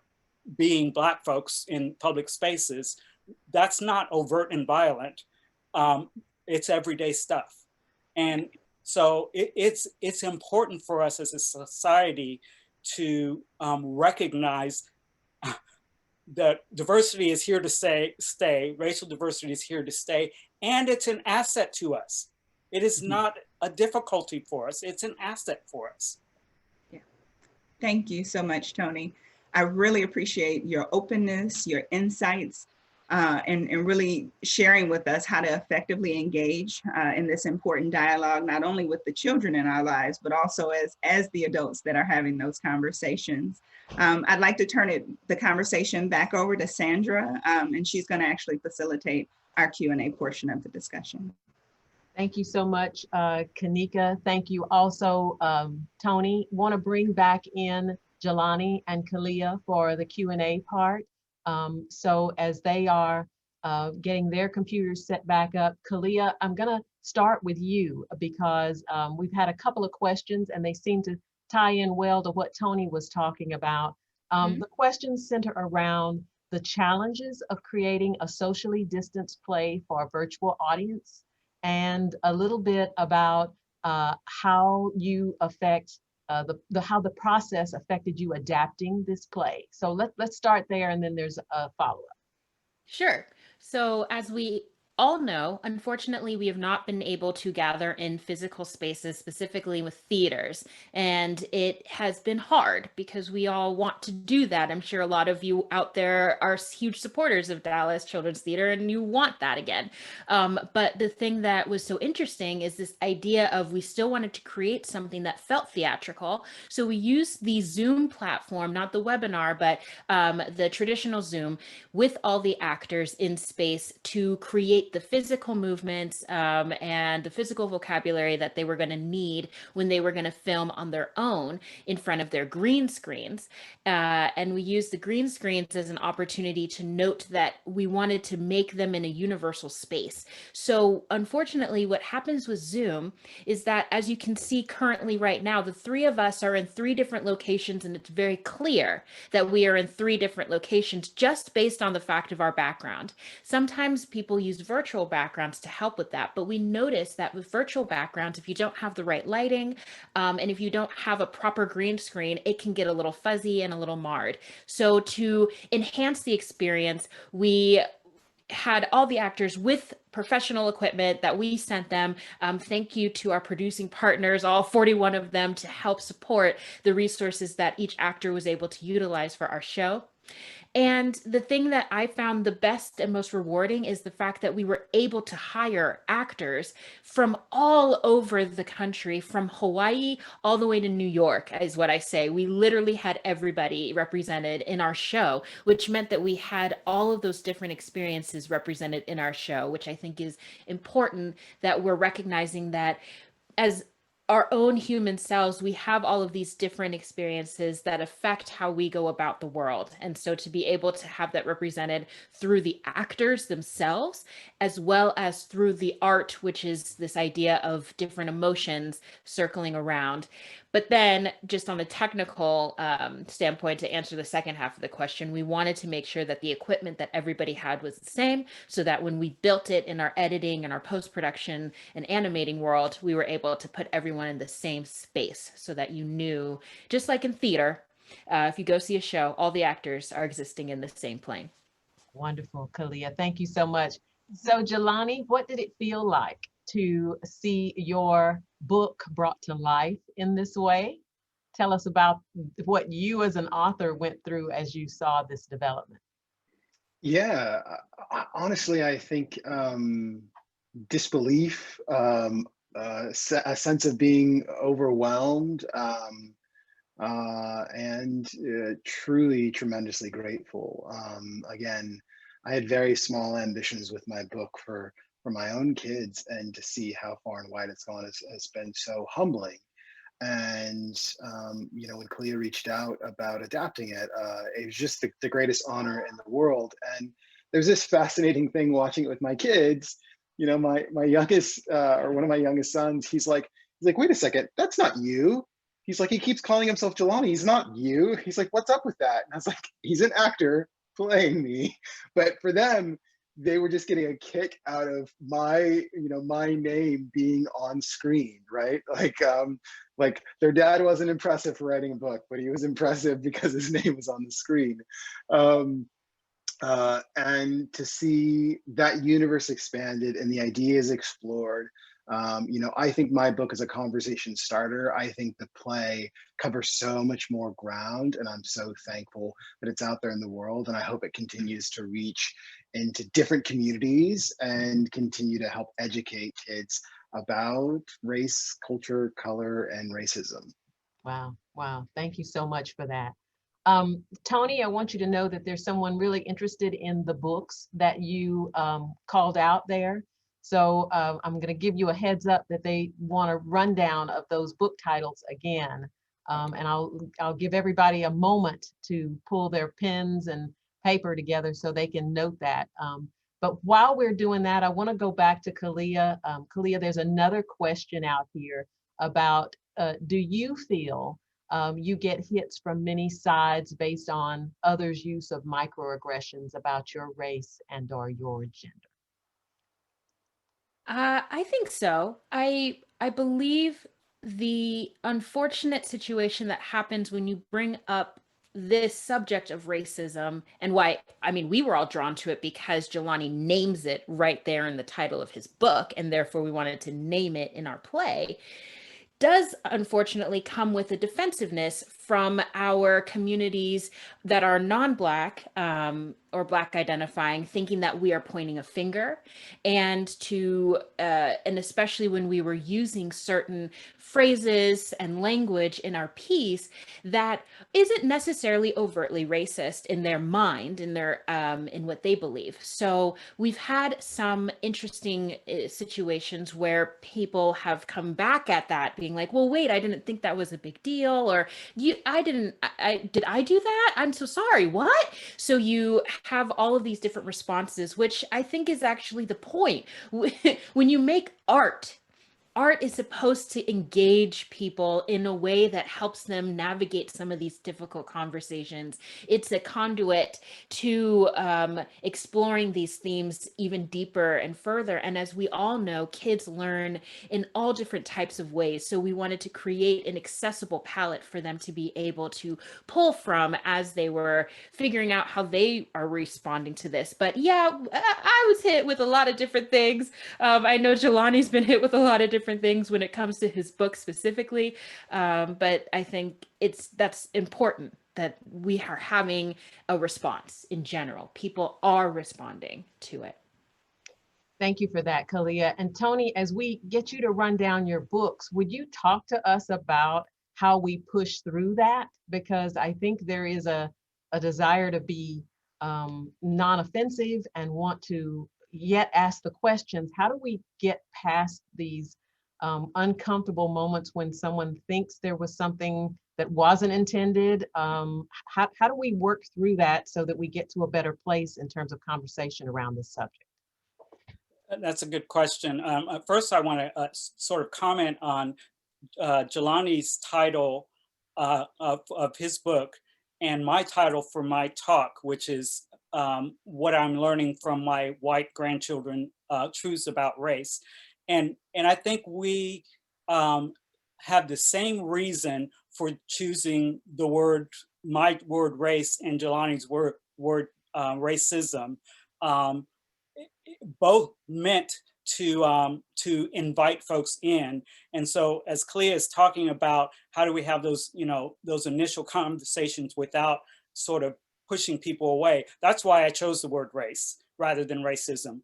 being Black folks in public spaces, that's not overt and violent. It's everyday stuff. And so it's important for us as a society to recognize that diversity is here to stay, racial diversity is here to stay, and it's an asset to us. It is not a difficulty for us, it's an asset for us. Yeah. Thank you so much, Tony. I really appreciate your openness, your insights, and really sharing with us how to effectively engage in this important dialogue, not only with the children in our lives, but also as the adults that are having those conversations. I'd like to turn the conversation back over to Sandra, and she's going to actually facilitate our Q&A portion of the discussion. Thank you so much, Kanika. Thank you also, Tony. Want to bring back in Jelani and Khalia for the Q&A part. So as they are getting their computers set back up, Khalia, I'm going to start with you because we've had a couple of questions and they seem to tie in well to what Tony was talking about. The questions center around the challenges of creating a socially distanced play for a virtual audience, and a little bit about how you affect how the process affected you adapting this play. So let's start there, and then there's a follow-up. Sure. So as we all know, unfortunately, we have not been able to gather in physical spaces, specifically with theaters. And it has been hard because we all want to do that. I'm sure a lot of you out there are huge supporters of Dallas Children's Theater and you want that again. But the thing that was so interesting is this idea of we still wanted to create something that felt theatrical. So we used the Zoom platform, not the webinar, but the traditional Zoom, with all the actors in space to create the physical movements and the physical vocabulary that they were going to need when they were going to film on their own in front of their green screens. And we used the green screens as an opportunity to note that we wanted to make them in a universal space. So unfortunately, what happens with Zoom is that, as you can see currently right now, the three of us are in 3 different locations, and it's very clear that we are in 3 different locations just based on the fact of our background. Sometimes people use virtual backgrounds to help with that, but we notice that with virtual backgrounds, if you don't have the right lighting and if you don't have a proper green screen, it can get a little fuzzy and a little marred. So to enhance the experience, we had all the actors with professional equipment that we sent them. Thank you to our producing partners, all 41 of them, to help support the resources that each actor was able to utilize for our show. And the thing that I found the best and most rewarding is the fact that we were able to hire actors from all over the country, from Hawaii all the way to New York, is what I say. We literally had everybody represented in our show, which meant that we had all of those different experiences represented in our show, which I think is important, that we're recognizing that as our own human selves, we have all of these different experiences that affect how we go about the world. And so to be able to have that represented through the actors themselves, as well as through the art, which is this idea of different emotions circling around. But then just on the technical standpoint, to answer the second half of the question, we wanted to make sure that the equipment that everybody had was the same, so that when we built it in our editing and our post-production and animating world, we were able to put everyone in the same space so that you knew, just like in theater, if you go see a show, all the actors are existing in the same plane. Wonderful, Khalia. Thank you so much. So Jelani, what did it feel like to see your book brought to life in this way? Tell us about what you as an author went through as you saw this development. Yeah, honestly, I think disbelief, a sense of being overwhelmed, and truly tremendously grateful. Again, I had very small ambitions with my book for my own kids, and to see how far and wide it's gone has been so humbling. And you know, when Khalia reached out about adapting it, it was just the greatest honor in the world. And there's this fascinating thing watching it with my kids. You know, my youngest, or one of my youngest sons, he's like, wait a second, that's not you. He's like, he keeps calling himself Jelani. He's not you. He's like, what's up with that? And I was like, he's an actor playing me. But for them, they were just getting a kick out of my name being on screen, right? Like their dad wasn't impressive for writing a book, but he was impressive because his name was on the screen. And to see that universe expanded and the ideas explored. You know, I think my book is a conversation starter. I think the play covers so much more ground, and I'm so thankful that it's out there in the world. And I hope it continues to reach into different communities and continue to help educate kids about race, culture, color, and racism. Wow, wow. Thank you so much for that. Tony, I want you to know that there's someone really interested in the books that you called out there. So I'm going to give you a heads up that they want a rundown of those book titles again. And I'll give everybody a moment to pull their pens and paper together so they can note that. But while we're doing that, I want to go back to Khalia. Khalia, there's another question out here about, do you feel you get hits from many sides based on others' use of microaggressions about your race and or your gender? I think so. I believe the unfortunate situation that happens when you bring up this subject of racism, and why, I mean, we were all drawn to it because Jelani names it right there in the title of his book, and therefore we wanted to name it in our play, does unfortunately come with a defensiveness from our communities that are non-Black or Black identifying, thinking that we are pointing a finger, and and especially when we were using certain phrases and language in our piece that isn't necessarily overtly racist in their mind, in their in what they believe. So we've had some interesting situations where people have come back at that, being like, well, wait, I didn't think that was a big deal, or did I do that? I'm so sorry. What? So you have all of these different responses, which I think is actually the point. When you make art is supposed to engage people in a way that helps them navigate some of these difficult conversations. It's a conduit to exploring these themes even deeper and further. And as we all know, kids learn in all different types of ways. So we wanted to create an accessible palette for them to be able to pull from as they were figuring out how they are responding to this. But yeah, I was hit with a lot of different things. I know Jelani's been hit with a lot of different things when it comes to his book specifically, but I think that's important that we are having a response in general. People are responding to it. Thank you for that, Khalia. And Tony, as we get you to run down your books, would you talk to us about how we push through that? Because I think there is a desire to be non-offensive and want to yet ask the questions. How do we get past these uncomfortable moments when someone thinks there was something that wasn't intended. How do we work through that so that we get to a better place in terms of conversation around this subject? That's a good question. First, I want to sort of comment on Jelani's title of his book and my title for my talk, which is what I'm learning from my white grandchildren, Truths About Race. And I think we have the same reason for choosing the word, my word race and Jelani's word racism. Both meant to invite folks in. And so as Khalia is talking about, how do we have those, those initial conversations without sort of pushing people away? That's why I chose the word race rather than racism.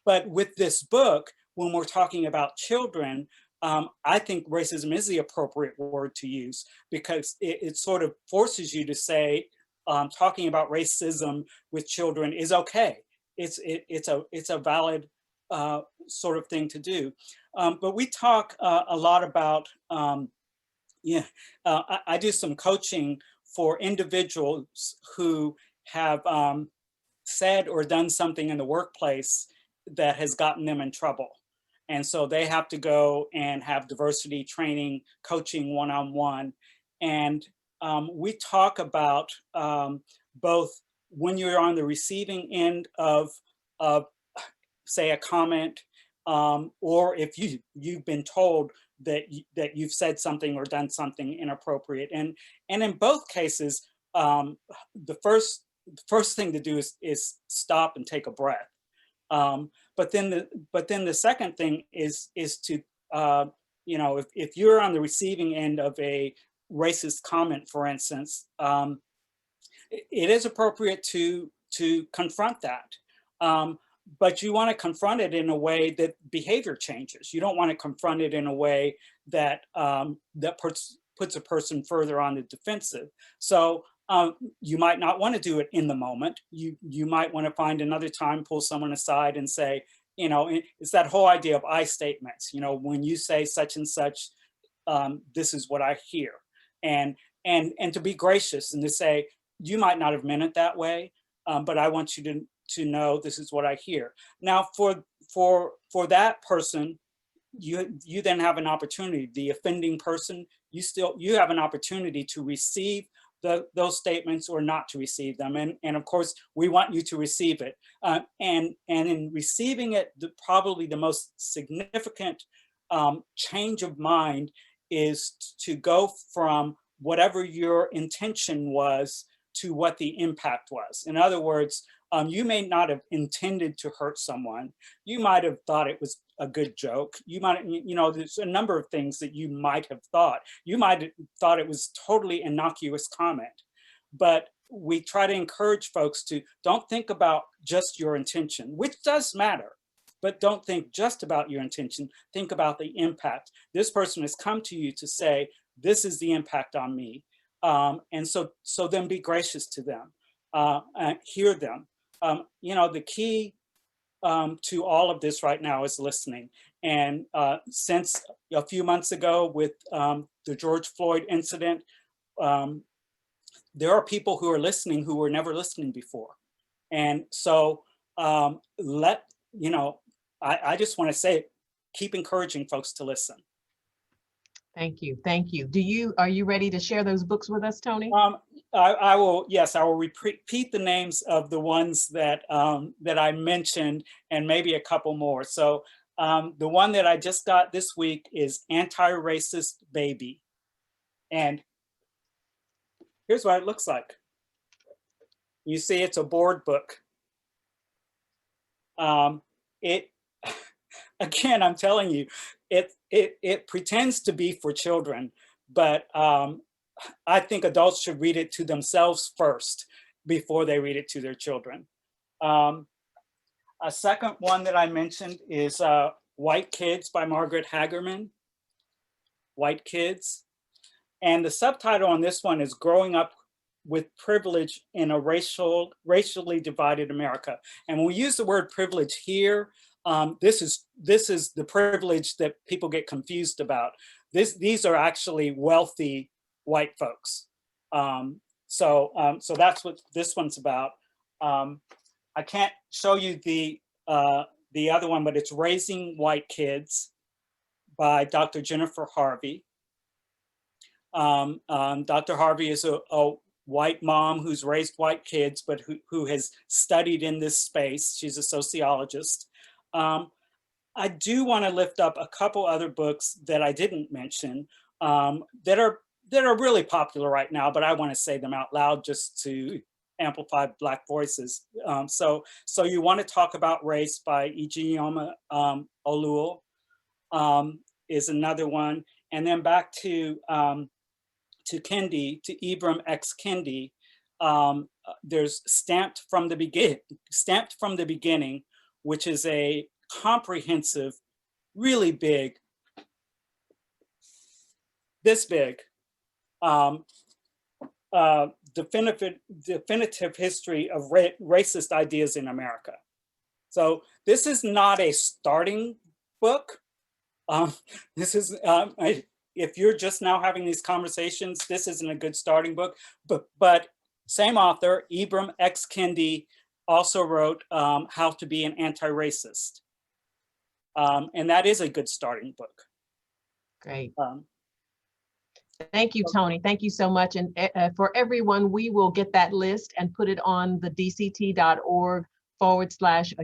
But with this book, when we're talking about children, I think racism is the appropriate word to use, because it sort of forces you to say, talking about racism with children is okay. It's a valid sort of thing to do. But we talk a lot about, I do some coaching for individuals who have said or done something in the workplace that has gotten them in trouble. And so they have to go and have diversity training, coaching one-on-one. And we talk about both when you're on the receiving end of say, a comment, or if you've been told that you've said something or done something inappropriate. And in both cases, the first thing to do is stop and take a breath. But then the second thing is to if you're on the receiving end of a racist comment, for instance, it is appropriate to confront that. But you want to confront it in a way that behavior changes. You don't want to confront it in a way that puts a person further on the defensive. So you might not want to do it in the moment. You might want to find another time, pull someone aside and say, it's that whole idea of I statements. When you say such and such, this is what I hear, and to be gracious and to say, you might not have meant it that way, but I want you to know this is what I hear. Now, for that person, you then have an opportunity. The offending person, you have an opportunity to receive those statements or not to receive them. And of course, we want you to receive it. And in receiving it, probably the most significant change of mind is to go from whatever your intention was to what the impact was. In other words, you may not have intended to hurt someone. You might have thought it was a good joke. You might, there's a number of things that you might have thought. You might have thought it was totally innocuous comment. But we try to encourage folks to don't think about just your intention, which does matter, but don't think just about your intention. Think about the impact. This person has come to you to say, this is the impact on me. And so then be gracious to them, hear them. The key to all of this right now is listening. And since a few months ago with the George Floyd incident, there are people who are listening who were never listening before. And so I just want to say, keep encouraging folks to listen. Thank you. Thank you. Are you ready to share those books with us, Tony? I will. Yes, I will repeat the names of the ones that I mentioned, and maybe a couple more. So the one that I just got this week is Anti-Racist Baby, and here's what it looks like. You see, it's a board book. Again, I'm telling you, it pretends to be for children, but I think adults should read it to themselves first before they read it to their children. A second one that I mentioned is White Kids by Margaret Hagerman. White Kids. And the subtitle on this one is Growing Up with Privilege in a Racially Divided America. And when we use the word privilege here, This is the privilege that people get confused about. These are actually wealthy white folks. So that's what this one's about. I can't show you the other one, but it's Raising White Kids by Dr. Jennifer Harvey. Dr. Harvey is a white mom who's raised white kids, but who has studied in this space. She's a sociologist. I do want to lift up a couple other books that I didn't mention that are really popular right now, but I want to say them out loud just to amplify Black voices. So you want to talk about race by Ijeoma Oluo is another one, and then back to Kendi, to Ibram X. Kendi. There's Stamped from the Beginning, which is a comprehensive, really big, this big, definitive history of racist ideas in America. So this is not a starting book. This is, if you're just now having these conversations, this isn't a good starting book, but same author, Ibram X. Kendi, also wrote How to Be an Anti-Racist. And that is a good starting book. Great. Thank you, Tony. Thank you so much. And for everyone, we will get that list and put it on the dct.org/a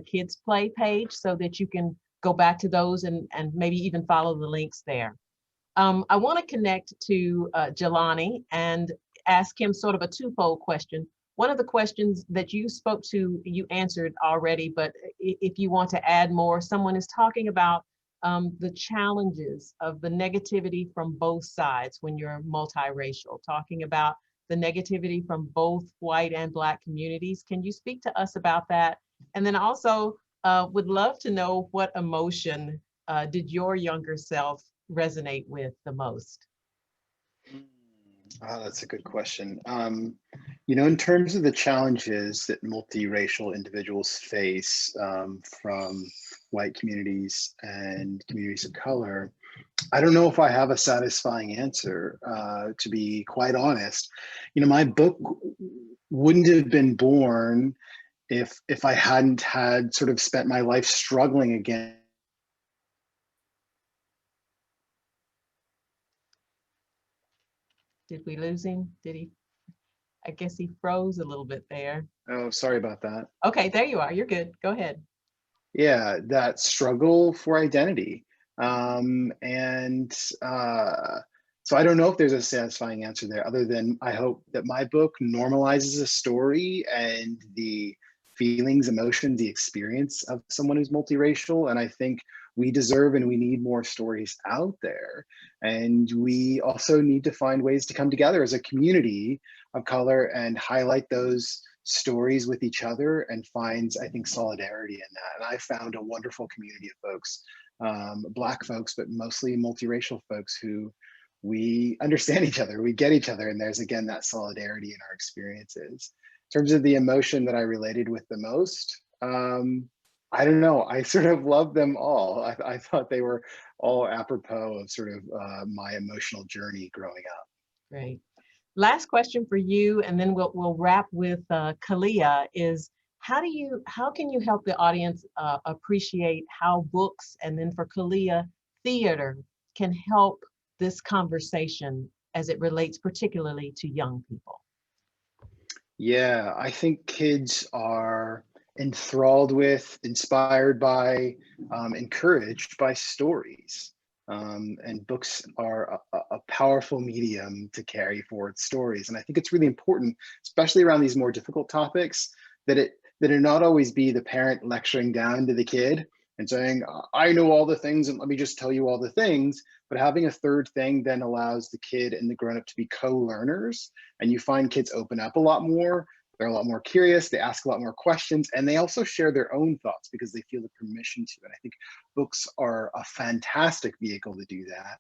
kids play page so that you can go back to those and maybe even follow the links there. I want to connect to Jelani and ask him sort of a twofold question. One of the questions that you spoke to, you answered already, but if you want to add more, someone is talking about the challenges of the negativity from both sides when you're multiracial, talking about the negativity from both white and Black communities. Can you speak to us about that? And then also would love to know what emotion did your younger self resonate with the most? Oh, that's a good question. You know, in terms of the challenges that multiracial individuals face from white communities and communities of color, I don't know if I have a satisfying answer, to be quite honest. You know, my book wouldn't have been born if I hadn't had sort of spent my life struggling again. Did we lose him? Did he? I guess he froze a little bit there. Oh, sorry about that. Okay, there you are. You're good. Go ahead. Yeah, that struggle for identity. So I don't know if there's a satisfying answer there, other than I hope that my book normalizes a story and the feelings, emotions, the experience of someone who's multiracial. And I think we deserve and we need more stories out there. And we also need to find ways to come together as a community of color and highlight those stories with each other and finds, I think, solidarity in that. And I found a wonderful community of folks, Black folks, but mostly multiracial folks who we understand each other, we get each other, and there's again that solidarity in our experiences. In terms of the emotion that I related with the most, I don't know, I sort of love them all. I thought they were all apropos of sort of my emotional journey growing up. Great. Last question for you, and then we'll wrap with Khalia, is how can you help the audience appreciate how books, and then for Khalia, theater can help this conversation as it relates particularly to young people? Yeah, I think kids are enthralled with, inspired by, encouraged by stories. And books are a powerful medium to carry forward stories. And I think it's really important, especially around these more difficult topics, that it not always be the parent lecturing down to the kid and saying, I know all the things and let me just tell you all the things, but having a third thing then allows the kid and the grown-up to be co-learners. And you find kids open up a lot more. They're a lot more curious, they ask a lot more questions, and they also share their own thoughts because they feel the permission to. And I think books are a fantastic vehicle to do that.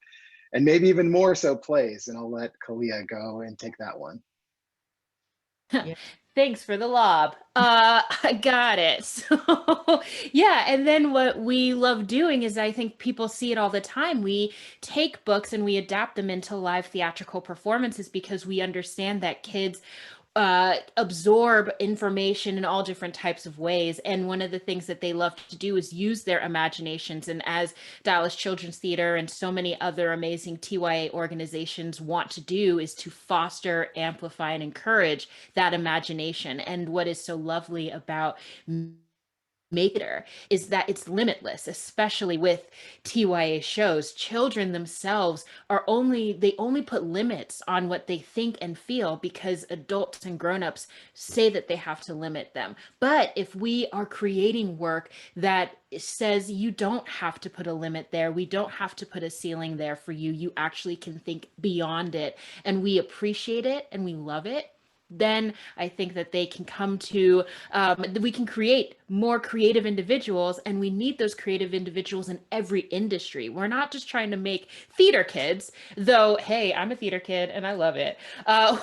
And maybe even more so plays, and I'll let Khalia go and take that one. Yeah. Thanks for the lob. I got it. So, yeah. And then what we love doing is, I think people see it all the time. We take books and we adapt them into live theatrical performances because we understand that kids absorb information in all different types of ways. And one of the things that they love to do is use their imaginations. And as Dallas Children's Theater and so many other amazing TYA organizations want to do, is to foster, amplify, and encourage that imagination. And what is so lovely about Maker is that it's limitless, especially with TYA shows. Children themselves they only put limits on what they think and feel because adults and grown-ups say that they have to limit them. But if we are creating work that says you don't have to put a limit there, we don't have to put a ceiling there for you, you actually can think beyond it, and we appreciate it and we love it, then I think that they can come to, we can create more creative individuals, and we need those creative individuals in every industry. We're not just trying to make theater kids, though, hey, I'm a theater kid and I love it.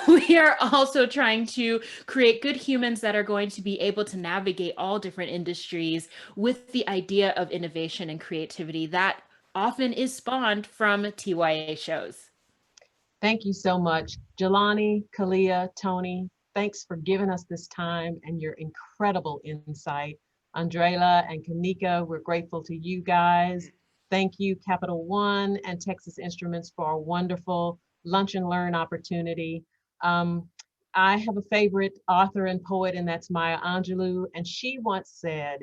We are also trying to create good humans that are going to be able to navigate all different industries with the idea of innovation and creativity that often is spawned from TYA shows. Thank you so much. Jelani, Khalia, Tony, thanks for giving us this time and your incredible insight. Andrela and Kanika, we're grateful to you guys. Thank you, Capital One and Texas Instruments, for a wonderful lunch and learn opportunity. I have a favorite author and poet, and that's Maya Angelou, and she once said,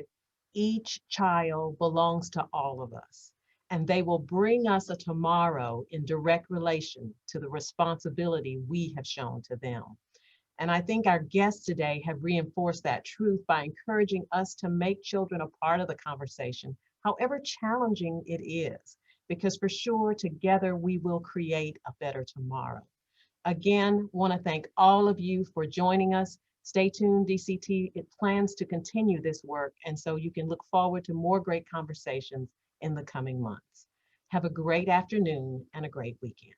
"Each child belongs to all of us, and they will bring us a tomorrow in direct relation to the responsibility we have shown to them." And I think our guests today have reinforced that truth by encouraging us to make children a part of the conversation, however challenging it is, because for sure, together we will create a better tomorrow. Again, want to thank all of you for joining us. Stay tuned, DCT. It plans to continue this work, and so you can look forward to more great conversations in the coming months. Have a great afternoon and a great weekend.